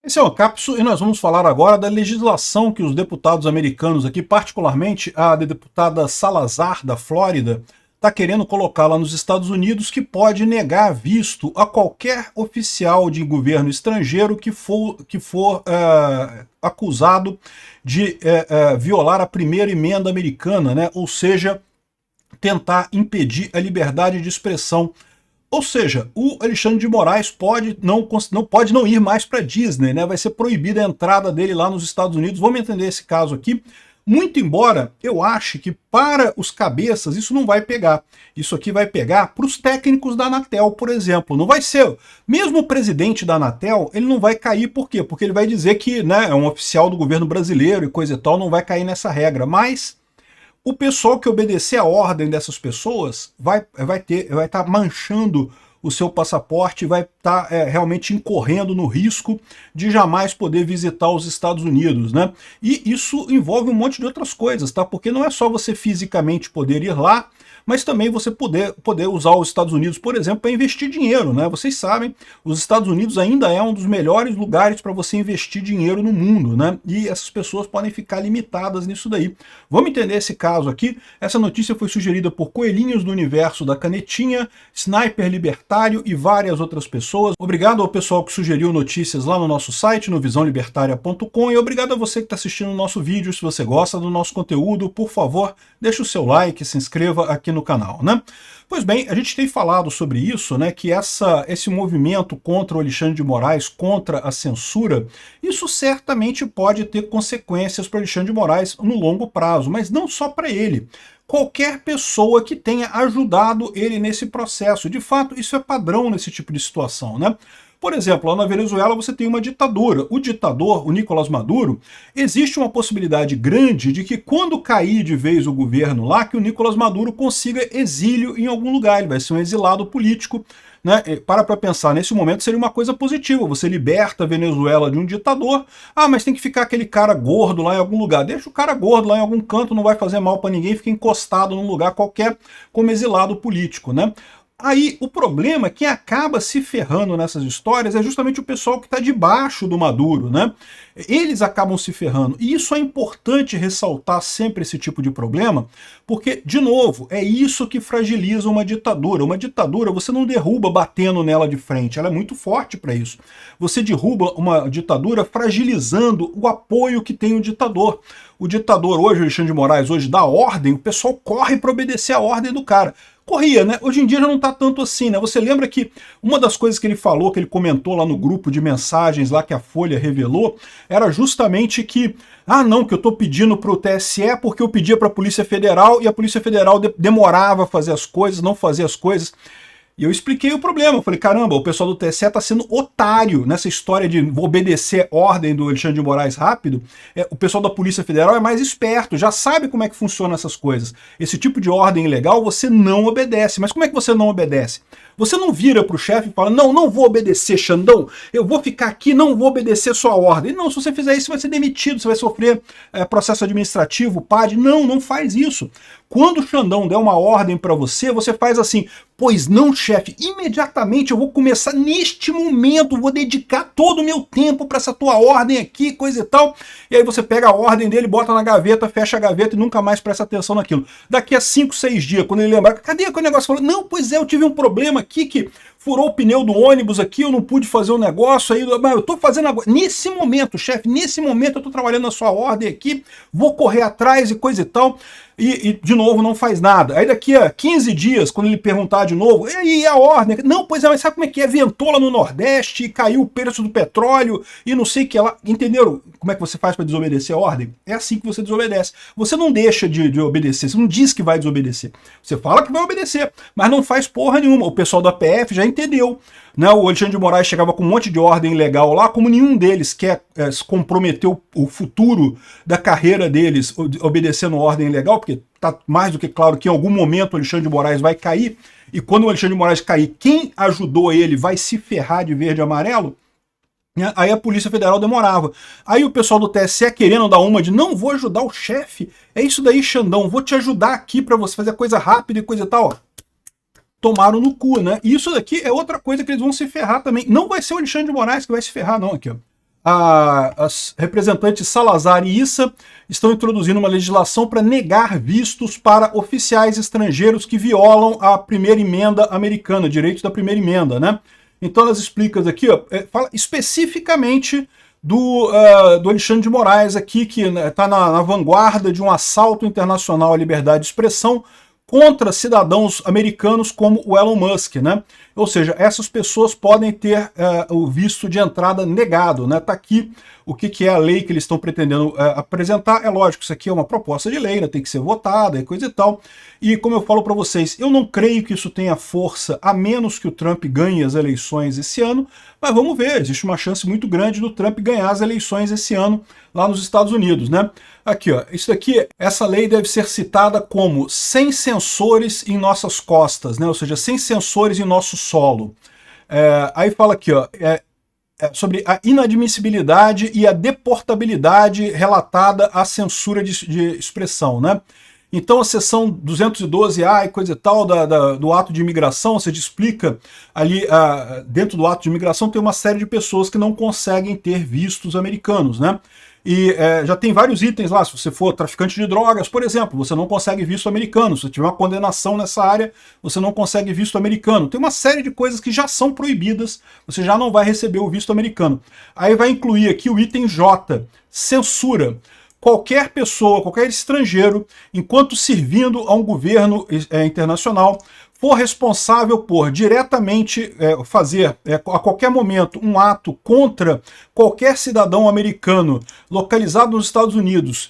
Esse é o Capsu e nós vamos falar agora da legislação que os deputados americanos aqui, particularmente a da deputada Salazar, da Flórida, está querendo colocar lá nos Estados Unidos, que pode negar visto a qualquer oficial de governo estrangeiro que for acusado de violar a primeira emenda americana, né? Ou seja, tentar impedir a liberdade de expressão. Ou seja, o Alexandre de Moraes pode não ir mais para a Disney, né? Vai ser proibida a entrada dele lá nos Estados Unidos. Vamos entender esse caso aqui. Muito embora eu ache que para os cabeças isso não vai pegar. Isso aqui vai pegar para os técnicos da Anatel, por exemplo. Não vai ser. Mesmo o presidente da Anatel, ele não vai cair. Por quê? Porque ele vai dizer que, né, é um oficial do governo brasileiro e coisa e tal, não vai cair nessa regra. Mas o pessoal que obedecer a ordem dessas pessoas vai estar manchando o seu passaporte, vai estar realmente incorrendo no risco de jamais poder visitar os Estados Unidos, né? E isso envolve um monte de outras coisas, tá? Porque não é só você fisicamente poder ir lá, mas também você poder usar os Estados Unidos, por exemplo, para investir dinheiro, né? Vocês sabem, os Estados Unidos ainda é um dos melhores lugares para você investir dinheiro no mundo, né? E essas pessoas podem ficar limitadas nisso daí. Vamos entender esse caso aqui. Essa notícia foi sugerida por Coelhinhos do Universo da Canetinha, Sniper Libertário e várias outras pessoas. Obrigado ao pessoal que sugeriu notícias lá no nosso site, no visãolibertaria.com, e obrigado a você que está assistindo o nosso vídeo. Se você gosta do nosso conteúdo, por favor, deixe o seu like, se inscreva aqui no canal, né? Pois bem, a gente tem falado sobre isso, né, que esse movimento contra o Alexandre de Moraes, contra a censura, isso certamente pode ter consequências para o Alexandre de Moraes no longo prazo, mas não só para ele. Qualquer pessoa que tenha ajudado ele nesse processo. De fato, isso é padrão nesse tipo de situação, né? Por exemplo, lá na Venezuela você tem uma ditadura. O ditador, o Nicolás Maduro, existe uma possibilidade grande de que quando cair de vez o governo lá, que o Nicolás Maduro consiga exílio em algum lugar. Ele vai ser um exilado político, né? Para pensar, nesse momento seria uma coisa positiva. Você liberta a Venezuela de um ditador. Ah, mas tem que ficar aquele cara gordo lá em algum lugar. Deixa o cara gordo lá em algum canto, não vai fazer mal para ninguém, fica encostado num lugar qualquer como exilado político, né? Aí o problema, quem acaba se ferrando nessas histórias é justamente o pessoal que está debaixo do Maduro, né? Eles acabam se ferrando. E isso é importante ressaltar sempre esse tipo de problema, porque, de novo, é isso que fragiliza uma ditadura. Uma ditadura você não derruba batendo nela de frente, ela é muito forte para isso. Você derruba uma ditadura fragilizando o apoio que tem o ditador. O ditador hoje, o Alexandre de Moraes, hoje dá ordem, o pessoal corre para obedecer a ordem do cara. Corria, né? Hoje em dia já não tá tanto assim, né? Você lembra que uma das coisas que ele falou, que ele comentou lá no grupo de mensagens lá que a Folha revelou, era justamente que, ah não, que eu tô pedindo pro TSE porque eu pedia pra Polícia Federal e a Polícia Federal demorava a fazer as coisas, não fazia as coisas. E eu expliquei o problema, eu falei, caramba, o pessoal do TSE está sendo otário nessa história de obedecer ordem do Alexandre de Moraes rápido. O pessoal da Polícia Federal é mais esperto, já sabe como é que funcionam essas coisas. Esse tipo de ordem ilegal você não obedece. Mas como é que você não obedece? Você não vira para o chefe e fala, não, não vou obedecer, Xandão, eu vou ficar aqui, não vou obedecer sua ordem. Não, se você fizer isso, você vai ser demitido, você vai sofrer processo administrativo, PAD. Não, não faz isso. Quando o Xandão der uma ordem para você, você faz assim, pois não, chefe, imediatamente eu vou começar neste momento, vou dedicar todo o meu tempo para essa tua ordem aqui, coisa e tal. E aí você pega a ordem dele, bota na gaveta, fecha a gaveta e nunca mais presta atenção naquilo. Daqui a 5, 6 dias, quando ele lembrar, cadê aquele negócio? Falou, não, pois é, eu tive um problema aqui que furou o pneu do ônibus aqui, eu não pude fazer o negócio, aí mas eu tô fazendo agora. Nesse momento, chefe, nesse momento eu tô trabalhando na sua ordem aqui, vou correr atrás e coisa e tal. E de novo, não faz nada. Aí daqui a 15 dias, quando ele perguntar de novo, e aí a ordem? Não, pois é, mas sabe como é que é? Ventou lá no Nordeste, caiu o preço do petróleo e não sei o que lá. Entenderam como é que você faz para desobedecer a ordem? É assim que você desobedece. Você não deixa de obedecer, você não diz que vai desobedecer. Você fala que vai obedecer, mas não faz porra nenhuma. O pessoal da PF já entendeu. Né? O Alexandre de Moraes chegava com um monte de ordem ilegal lá, como nenhum deles quer se comprometer o futuro da carreira deles obedecendo ordem ilegal, porque está mais do que claro que em algum momento o Alexandre de Moraes vai cair, e quando o Alexandre de Moraes cair, quem ajudou ele vai se ferrar de verde e amarelo. Aí a Polícia Federal demorava. Aí o pessoal do TSE querendo dar uma de não vou ajudar o chefe, é isso daí, Xandão, vou te ajudar aqui para você fazer a coisa rápida e coisa e tal, ó. Tomaram no cu, né? E isso daqui é outra coisa que eles vão se ferrar também. Não vai ser o Alexandre de Moraes que vai se ferrar, não, aqui, ó. as representantes Salazar e Issa estão introduzindo uma legislação para negar vistos para oficiais estrangeiros que violam a primeira emenda americana, direitos da primeira emenda, né? Então elas explicam aqui, ó, fala especificamente do Alexandre de Moraes aqui, que está na vanguarda de um assalto internacional à liberdade de expressão contra cidadãos americanos como o Elon Musk, né? Ou seja, essas pessoas podem ter o visto de entrada negado, né? Tá aqui o que é a lei que eles estão pretendendo apresentar. É lógico, isso aqui é uma proposta de lei, né? Tem que ser votada e coisa e tal. E como eu falo para vocês, eu não creio que isso tenha força, a menos que o Trump ganhe as eleições esse ano, mas vamos ver, existe uma chance muito grande do Trump ganhar as eleições esse ano lá nos Estados Unidos, né? Aqui, ó, isso aqui, essa lei deve ser citada como sem sensores em nossas costas, né? Ou seja, sem sensores em nosso solo. Aí fala aqui, ó, sobre a inadmissibilidade e a deportabilidade relatada à censura de expressão, né? Então a seção 212A e coisa e tal do ato de imigração, você explica ali, dentro do ato de imigração tem uma série de pessoas que não conseguem ter vistos americanos, né? E já tem vários itens lá, se você for traficante de drogas, por exemplo, você não consegue visto americano, se tiver uma condenação nessa área, você não consegue visto americano. Tem uma série de coisas que já são proibidas, você já não vai receber o visto americano. Aí vai incluir aqui o item J, censura. Qualquer pessoa, qualquer estrangeiro, enquanto servindo a um governo internacional, for responsável por diretamente fazer a qualquer momento um ato contra qualquer cidadão americano localizado nos Estados Unidos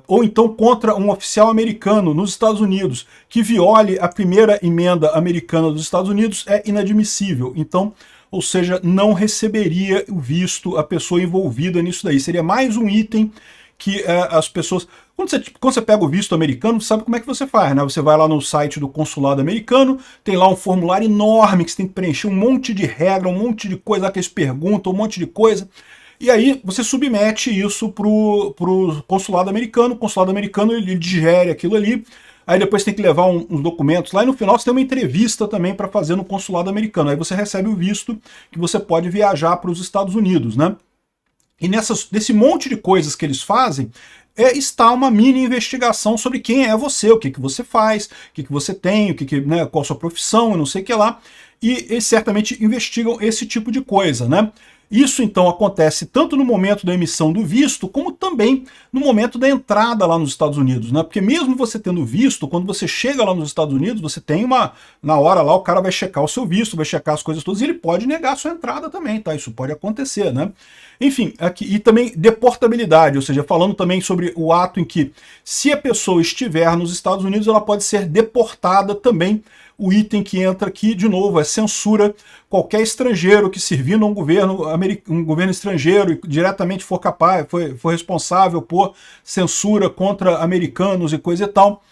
ou então contra um oficial americano nos Estados Unidos que viole a primeira emenda americana dos Estados Unidos, é inadmissível. Então, ou seja, não receberia o visto a pessoa envolvida nisso daí. Seria mais um item que as pessoas... Quando você pega o visto americano, você sabe como é que você faz, né? Você vai lá no site do consulado americano, tem lá um formulário enorme que você tem que preencher um monte de regra, um monte de coisa lá que eles perguntam, um monte de coisa. E aí você submete isso pro consulado americano, o consulado americano ele digere aquilo ali, aí depois tem que levar uns documentos lá, e no final você tem uma entrevista também para fazer no consulado americano. Aí você recebe o visto que você pode viajar para os Estados Unidos, né? E nesse monte de coisas que eles fazem, está uma mini investigação sobre quem é você, o que você faz, o que você tem, né, qual a sua profissão, não sei o que lá. E eles certamente investigam esse tipo de coisa, né? Isso, então, acontece tanto no momento da emissão do visto, como também no momento da entrada lá nos Estados Unidos, né? Porque mesmo você tendo visto, quando você chega lá nos Estados Unidos, você tem na hora lá, o cara vai checar o seu visto, vai checar as coisas todas, e ele pode negar a sua entrada também, tá? Isso pode acontecer, né? Enfim, aqui, e também deportabilidade, ou seja, falando também sobre o ato em que, se a pessoa estiver nos Estados Unidos, ela pode ser deportada também. O item que entra aqui, de novo, é censura. Qualquer estrangeiro que servindo a um governo estrangeiro e diretamente for responsável por censura contra americanos e coisa e tal,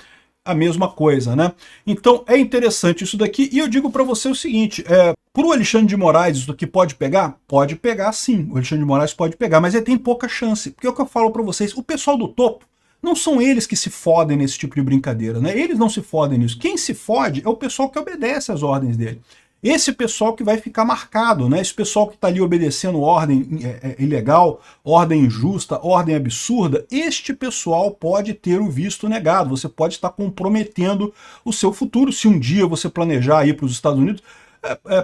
a mesma coisa, né? Então é interessante isso daqui, e eu digo para você o seguinte, pro Alexandre de Moraes isso daqui pode pegar? Pode pegar sim, o Alexandre de Moraes pode pegar, mas ele tem pouca chance, porque é o que eu falo para vocês, o pessoal do topo, não são eles que se fodem nesse tipo de brincadeira, né? Eles não se fodem nisso. Quem se fode é o pessoal que obedece às ordens dele. Esse pessoal que vai ficar marcado, né? Esse pessoal que está ali obedecendo ordem ilegal, ordem injusta, ordem absurda, este pessoal pode ter o visto negado. Você pode estar comprometendo o seu futuro se um dia você planejar ir para os Estados Unidos.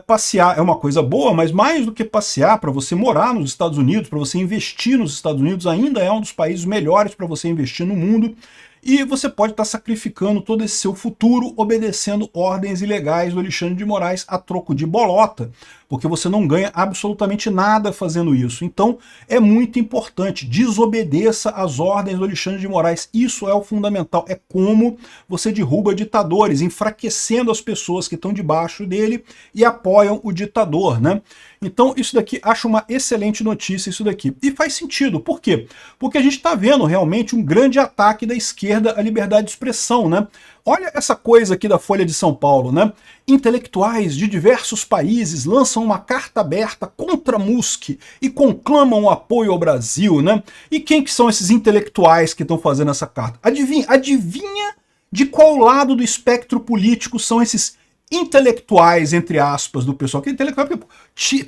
Passear é uma coisa boa, mas mais do que passear, para você morar nos Estados Unidos, para você investir nos Estados Unidos, ainda é um dos países melhores para você investir no mundo, e você pode estar sacrificando todo esse seu futuro obedecendo ordens ilegais do Alexandre de Moraes a troco de bolota, porque você não ganha absolutamente nada fazendo isso. Então é muito importante, desobedeça às ordens do Alexandre de Moraes, isso é o fundamental, é como você derruba ditadores, enfraquecendo as pessoas que estão debaixo dele e apoiam o ditador, né? Então isso daqui, acho uma excelente notícia isso daqui. E faz sentido, por quê? Porque a gente está vendo realmente um grande ataque da esquerda à liberdade de expressão, né? Olha essa coisa aqui da Folha de São Paulo, né? Intelectuais de diversos países lançam uma carta aberta contra Musk e conclamam o apoio ao Brasil, né? E quem que são esses intelectuais que estão fazendo essa carta? Adivinha de qual lado do espectro político são esses intelectuais, entre aspas, do pessoal, que é intelectual,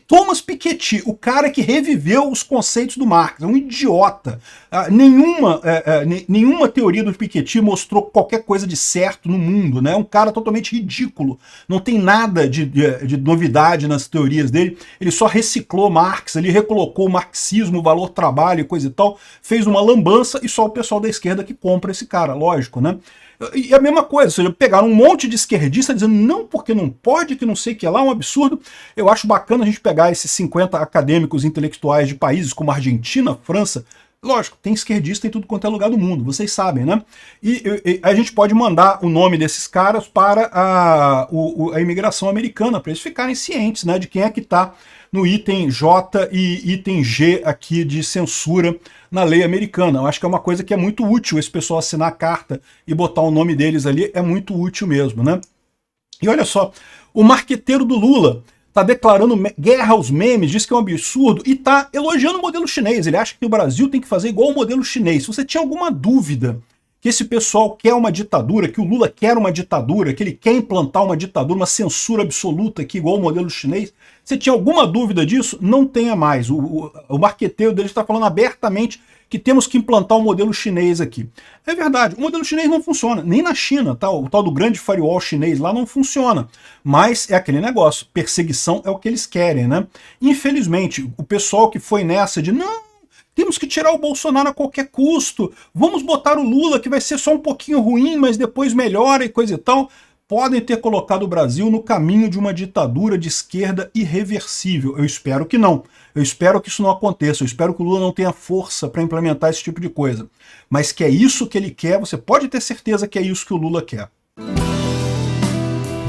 Thomas Piketty, o cara que reviveu os conceitos do Marx, é um idiota. Nenhuma teoria do Piketty mostrou qualquer coisa de certo no mundo, né? É um cara totalmente ridículo, não tem nada de novidade nas teorias dele, ele só reciclou Marx, ele recolocou o marxismo, o valor trabalho e coisa e tal, fez uma lambança e só o pessoal da esquerda que compra esse cara, lógico, né? E a mesma coisa, ou seja, pegaram um monte de esquerdista dizendo não, porque não pode, que não sei o que lá, um absurdo. Eu acho bacana a gente pegar esses 50 acadêmicos intelectuais de países como Argentina, França, lógico, tem esquerdista em tudo quanto é lugar do mundo, vocês sabem, né? E a gente pode mandar o nome desses caras para a imigração americana, para eles ficarem cientes, né, de quem é que está no item J e item G aqui de censura na lei americana. Eu acho que é uma coisa que é muito útil esse pessoal assinar a carta e botar o nome deles ali, é muito útil mesmo, né? E olha só, o marqueteiro do Lula está declarando guerra aos memes, diz que é um absurdo e está elogiando o modelo chinês. Ele acha que o Brasil tem que fazer igual o modelo chinês. Se você tinha alguma dúvida que esse pessoal quer uma ditadura, que o Lula quer uma ditadura, que ele quer implantar uma ditadura, uma censura absoluta aqui, igual o modelo chinês, você tinha alguma dúvida disso? Não tenha mais. O marqueteiro dele está falando abertamente que temos que implantar o modelo chinês aqui. É verdade, o modelo chinês não funciona, nem na China, tá? O tal do grande firewall chinês lá não funciona. Mas é aquele negócio, perseguição é o que eles querem, né? Infelizmente, o pessoal que foi nessa de não, temos que tirar o Bolsonaro a qualquer custo, vamos botar o Lula que vai ser só um pouquinho ruim, mas depois melhora e coisa e tal, podem ter colocado o Brasil no caminho de uma ditadura de esquerda irreversível. Eu espero que não. Eu espero que isso não aconteça. Eu espero que o Lula não tenha força para implementar esse tipo de coisa. Mas que é isso que ele quer, você pode ter certeza que é isso que o Lula quer.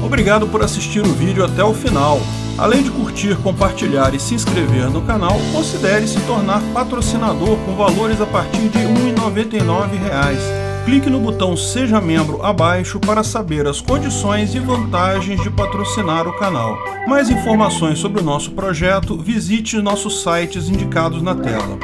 Obrigado por assistir o vídeo até o final. Além de curtir, compartilhar e se inscrever no canal, considere se tornar patrocinador com valores a partir de R$ 1,99. Clique no botão Seja Membro abaixo para saber as condições e vantagens de patrocinar o canal. Mais informações sobre o nosso projeto, visite nossos sites indicados na tela.